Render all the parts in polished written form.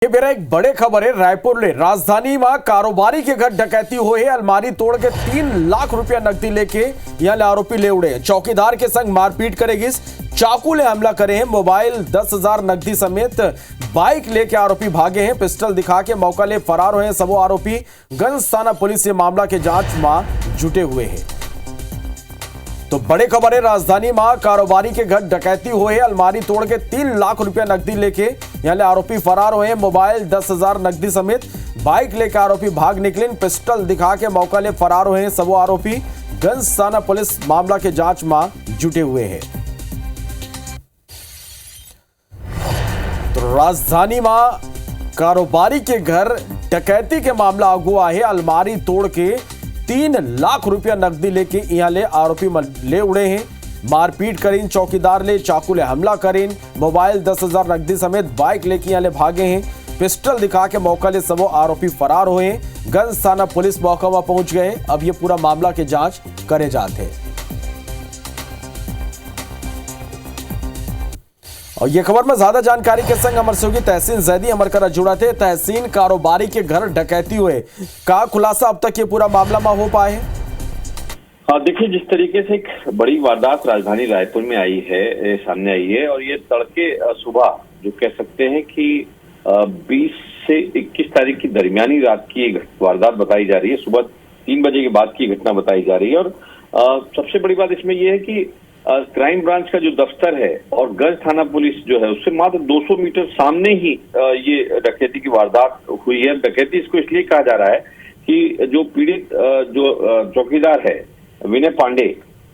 ये मेरा एक बड़े खबर है। रायपुर में राजधानी में कारोबारी के घर डकैती हुई है। अलमारी तोड़ के 3 लाख रुपया नकदी लेके यहाँ आरोपी ले उड़े। चौकीदार के संग मारपीट करेगी, चाकू ले हमला करे हैं। मोबाइल 10,000 नकदी समेत बाइक लेके आरोपी भागे हैं। पिस्टल दिखा के मौका ले फरार हुए हैं। सबो आरोपी गंज थाना पुलिस ये मामला के जांच में जुटे हुए हैं। तो बड़े खबर है, राजधानी में कारोबारी के घर डकैती हुई है। अलमारी तोड़ के 3 लाख रुपया नकदी लेके यहाँ आरोपी फरार हुए। मोबाइल 10,000 नकदी समेत बाइक लेकर आरोपी भाग निकले। पिस्टल दिखा के मौका ले फरार हुए हैं। सबो आरोपी गंज थाना पुलिस मामला के जांच में जुटे हुए हैं। तो राजधानी में कारोबारी के घर डकैती के मामला अगुआ है। अलमारी तोड़ के 3 लाख रुपया नकदी लेके यहाँ ले आरोपी ले उड़े हैं। मारपीट करीन, चौकीदार ले चाकू ले हमला करीन। मोबाइल 10,000 नकदी समेत बाइक लेके यहाँ ले भागे हैं। पिस्टल दिखा के मौका ले सबो आरोपी फरार हुए हैं। गंज थाना पुलिस मौका पर पहुंच गए। अब ये पूरा मामला के जांच करे जाते हैं। और ये खबर में ज्यादा जानकारी के संग अमर सहयोगी तहसीन जैदी अमर कर जुड़ा थे। तहसीन, कारोबारी के घर डकैती हुए का खुलासा अब तक ये पूरा मामला में हो पाए है? हाँ, देखिए, जिस तरीके से एक बड़ी वारदात राजधानी रायपुर में आई है, सामने आई है, और ये तड़के सुबह जो कह सकते हैं कि 20 से 21 तारीख की दरमियानी रात की वारदात बताई जा रही है। सुबह 3 बजे के बाद की घटना बताई जा रही है। और सबसे बड़ी बात इसमें यह है कि क्राइम ब्रांच का जो दफ्तर है और गंज थाना पुलिस जो है उससे मात्र 200 मीटर सामने ही ये डकैती की वारदात हुई है। डकैती इसको इसलिए कहा जा रहा है कि जो पीड़ित जो चौकीदार है विनय पांडे,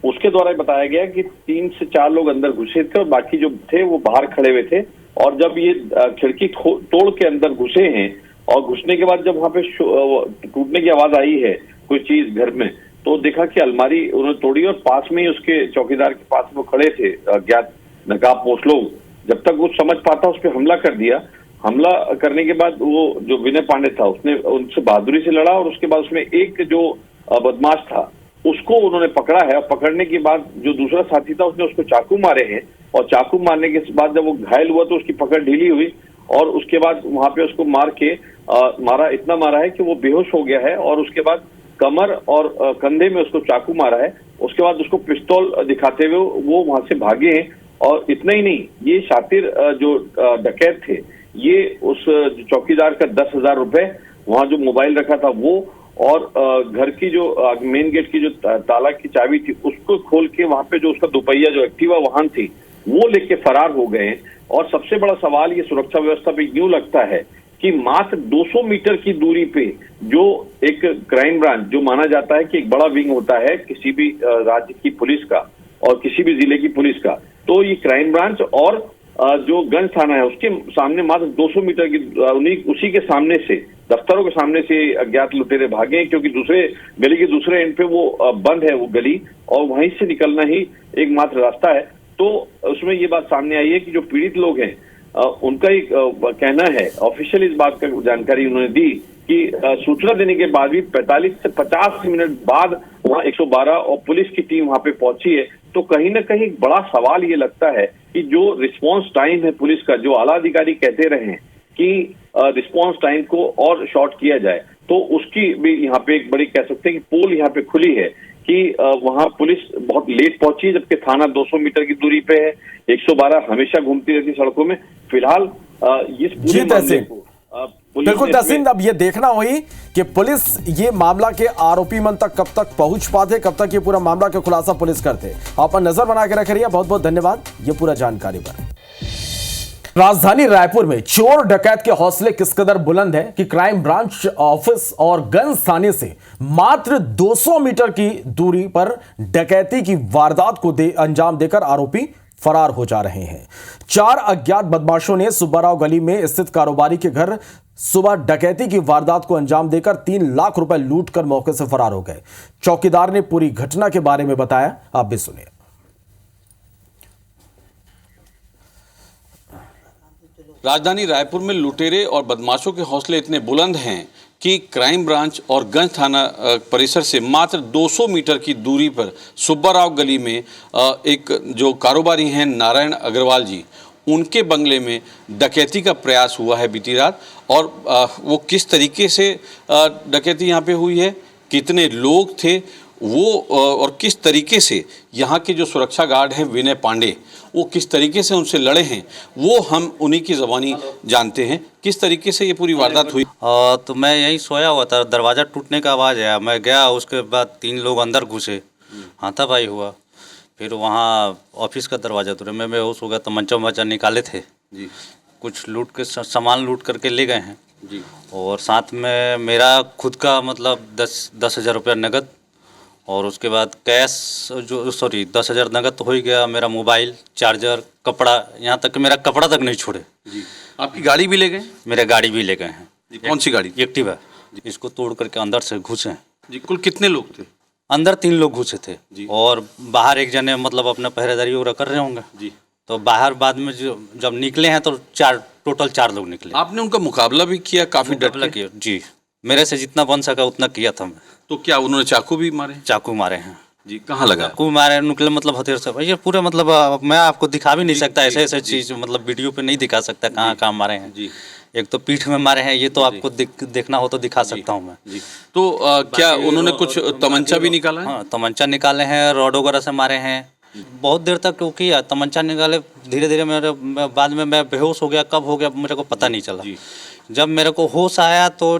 उसके द्वारा बताया गया कि 3 से 4 लोग अंदर घुसे थे और बाकी जो थे वो बाहर खड़े हुए थे। और जब ये खिड़की तोड़ के अंदर घुसे हैं और घुसने के बाद जब वहां पे टूटने की आवाज आई है कोई चीज घर में, तो देखा कि अलमारी उन्होंने तोड़ी और पास में ही उसके चौकीदार के पास वो खड़े थे अज्ञात नकाबपोश लोग। जब तक वो समझ पाता उस पर हमला कर दिया। हमला करने के बाद वो जो विनय पांडे था उसने उनसे बहादुरी से लड़ा और उसके बाद उसमें एक जो बदमाश था उसको उन्होंने पकड़ा है। और पकड़ने के बाद जो दूसरा साथी था उसने उसको चाकू मारे हैं और चाकू मारने के बाद जब वो घायल हुआ तो उसकी पकड़ ढीली हुई और उसके बाद वहां पे उसको मार के इतना मारा है कि वो बेहोश हो गया है। और उसके बाद कमर और कंधे में उसको चाकू मारा है। उसके बाद उसको पिस्तौल दिखाते हुए वो वहां से भागे हैं। और इतना ही नहीं, ये शातिर जो डकैत थे, ये उस चौकीदार का 10,000 रुपए, वहां जो मोबाइल रखा था वो, और घर की जो मेन गेट की जो ताला की चाबी थी उसको खोल के वहां पे जो उसका दोपहिया जो एक्टिवा वाहन थी वो लेके फरार हो गए। और सबसे बड़ा सवाल ये सुरक्षा व्यवस्था पे यूं लगता है कि मात्र 200 मीटर की दूरी पे जो एक क्राइम ब्रांच, जो माना जाता है कि एक बड़ा विंग होता है किसी भी राज्य की पुलिस का और किसी भी जिले की पुलिस का, तो ये क्राइम ब्रांच और जो गंज थाना है उसके सामने मात्र 200 मीटर की उसी के सामने से, दफ्तरों के सामने से अज्ञात लुटेरे भागे, क्योंकि दूसरे गली के दूसरे एंड पे वो बंद है वो गली और वहीं से निकलना ही एकमात्र रास्ता है। तो उसमें ये बात सामने आई है कि जो पीड़ित लोग हैं उनका एक कहना है, ऑफिशियल इस बात का जानकारी उन्होंने दी कि सूचना देने के बाद भी 45 से 50 मिनट बाद वहां 112 और पुलिस की टीम वहां पे पहुंची है। तो कहीं ना कहीं बड़ा सवाल ये लगता है कि जो रिस्पांस टाइम है पुलिस का, जो आला अधिकारी कहते रहे हैं कि रिस्पांस टाइम को और शॉर्ट किया जाए, तो उसकी भी यहाँ पे एक बड़ी कह सकते हैं कि पोल यहाँ पे खुली है कि वहां पुलिस बहुत लेट पहुंची, जबकि थाना 200 मीटर की दूरी पे है। 112 हमेशा घूमती रहती सड़कों में। फिलहाल इस पूरे मामले को बिल्कुल तहसीन, अब ये देखना हुई कि पुलिस ये मामला के आरोपी मन तक कब तक पहुंच पाते, कब तक ये पूरा मामला का खुलासा पुलिस करते। आप पर नजर बना के रख रही है। बहुत बहुत धन्यवाद ये पूरा जानकारी पर। राजधानी रायपुर में चोर डकैत के हौसले किस कदर बुलंद है कि क्राइम ब्रांच ऑफिस और गंज थाने से मात्र 200 मीटर की दूरी पर डकैती की वारदात को अंजाम देकर आरोपी फरार हो जा रहे हैं। 4 अज्ञात बदमाशों ने सुब्बाराव गली में स्थित कारोबारी के घर सुबह डकैती की वारदात को अंजाम देकर 3 लाख रुपए लूट कर मौके से फरार हो गए। चौकीदार ने पूरी घटना के बारे में बताया, आप भी सुनिए। राजधानी रायपुर में लुटेरे और बदमाशों के हौसले इतने बुलंद हैं कि क्राइम ब्रांच और गंज थाना परिसर से मात्र 200 मीटर की दूरी पर सुब्बाराव गली में एक जो कारोबारी हैं नारायण अग्रवाल जी, उनके बंगले में डकैती का प्रयास हुआ है बीती रात। और वो किस तरीके से डकैती यहाँ पे हुई है, कितने लोग थे वो, और किस तरीके से यहाँ के जो सुरक्षा गार्ड हैं विनय पांडे, वो किस तरीके से उनसे लड़े हैं, वो हम उन्हीं की ज़बानी जानते हैं। किस तरीके से ये पूरी वारदात हुई? तो मैं यहीं सोया हुआ था, दरवाज़ा टूटने का आवाज़ आया, मैं गया, उसके बाद 3 लोग अंदर घुसे, हाथापाई हुआ। फिर वहाँ ऑफिस का दरवाज़ा तोड़े, मैं बेहोश हो गया, तमंचा वमंचा निकाले थे जी, कुछ लूट के सामान लूट करके ले गए हैं जी, और साथ में मेरा खुद का मतलब 10,000 रुपया नगद, और उसके बाद कैश जो 10,000 नगद तो हो ही गया, मेरा मोबाइल, चार्जर, कपड़ा, यहाँ तक कि मेरा कपड़ा तक नहीं छोड़े। जी। आपकी गाड़ी भी ले गए? मेरे गाड़ी भी ले गए हैं। जी, कौन सी गाड़ी? एक्टिवा। इसको तोड़ करके अंदर से घुसे हैं। जी, कुल कितने लोग थे? अंदर 3 लोग घुसे थे जी। और बाहर एक जने मतलब अपना पहरेदारी वगैरह कर रहे होंगे। जी। तो बाहर बाद में जब निकले हैं तो टोटल 4 लोग निकले। आपने उनका मुकाबला भी किया, काफ़ी डट मुकाबला किया जी, मेरे से जितना बन सका उतना किया था मैं। तो क्या उन्होंने चाकू भी मारे? चाकू मारे हैं जी, कहाँ लगा? चाकू मारे, निकले मतलब हथियार से। ये पूरे मतलब मैं आपको दिखा भी नहीं सकता, ऐसे ऐसे चीज़ मतलब वीडियो पे नहीं दिखा सकता कहाँ कहाँ मारे हैं जी। एक तो पीठ में मारे हैं, ये तो आपको देखना हो तो दिखा सकता हूँ मैं जी। तो क्या उन्होंने कुछ तमंचा भी निकाला है? हाँ, तमंचा निकाले हैं, रॉड वगैरह से मारे हैं। बहुत देर तक क्योंकि तमंचा निकाले, धीरे धीरे बाद में मैं बेहोश हो गया, कब हो गया मेरे को पता नहीं चला। जब मेरे को होश आया तो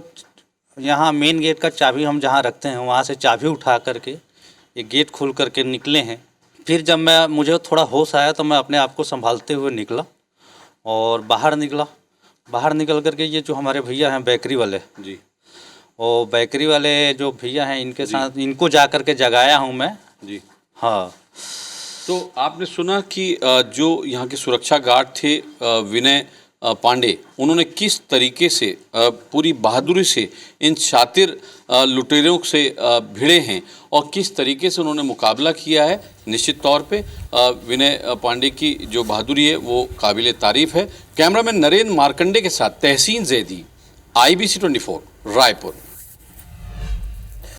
यहाँ मेन गेट का चाबी हम जहाँ रखते हैं वहाँ से चाबी उठा करके ये गेट खोल करके निकले हैं। फिर जब मुझे थोड़ा होश आया तो मैं अपने आप को संभालते हुए निकला और बाहर निकल करके ये जो हमारे भैया हैं बेकरी वाले जी, और बेकरी वाले जो भैया हैं इनके साथ, इनको जा करके जगाया हूँ मैं जी। हाँ। तो आपने सुना कि जो यहाँ के सुरक्षा गार्ड थे विनय पांडे, उन्होंने किस तरीके से पूरी बहादुरी से इन शातिर लुटेरों से भिड़े हैं और किस तरीके से उन्होंने मुकाबला किया है। निश्चित तौर पे विनय पांडे की जो बहादुरी है वो काबिले तारीफ़ है। कैमरामैन नरेंद्र मार्कंडे के साथ तहसीन जैदी, IBC 24 रायपुर।